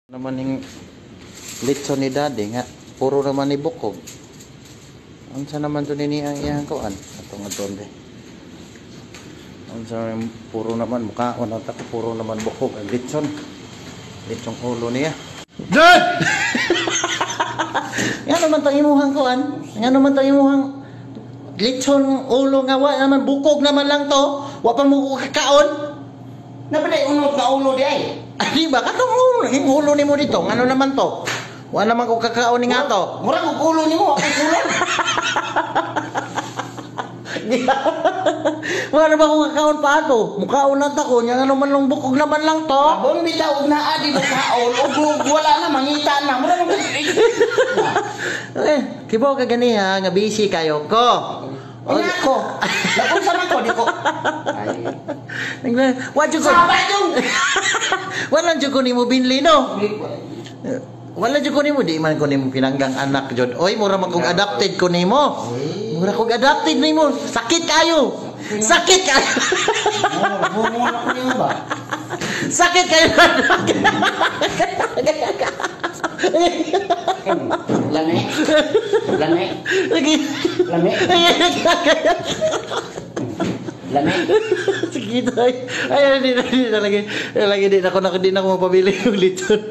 Naman yung litson ni daddy nga puro naman ni bukog. Unsa naman to nini ang iyang kuan atong adonde. Unsa puro naman mukhaon at puro naman bukog ang litson. Litsong ulo niya. Dad! Nga naman tang imuhang kuan? Nga naman tang imuhang litson ulo nga wa naman bukog naman lang to. Wa pa mo kakaon. Napaday unod na ulo di ay. Di ba? Katong ulo ni mo dito. Ano naman to? Wala naman ko kakaon ni nga to. Murag og ulo nimo ako ulo. Wala naman ko kakaon pa ato. Mukhaon lang tako. Yang ano man lang bukog naman lang to. Abon bitaw og naa di kaon og wala na mangita na. Murag Eh, kibaw ka gani ha. Nga busy kayo ko. Unya ko. Lakon sa man ko di ko. Ay. Wa jud ko. Sabat yung. Wala jud ko nimo binli no. Wala jud ko nimo di man ko nimo pinanggang anak jud. Oy, mura man kog adopted ko nimo. Mura kog adopted nimo. Sakit kayo. Sakit kayo. Mo na ko nimo ba? Sakit kayo. Lami. Lami. Lagi. Lami. Lami. Sige tayo. Ay, di na lagi. Lagi di na ako mapabili ng litson.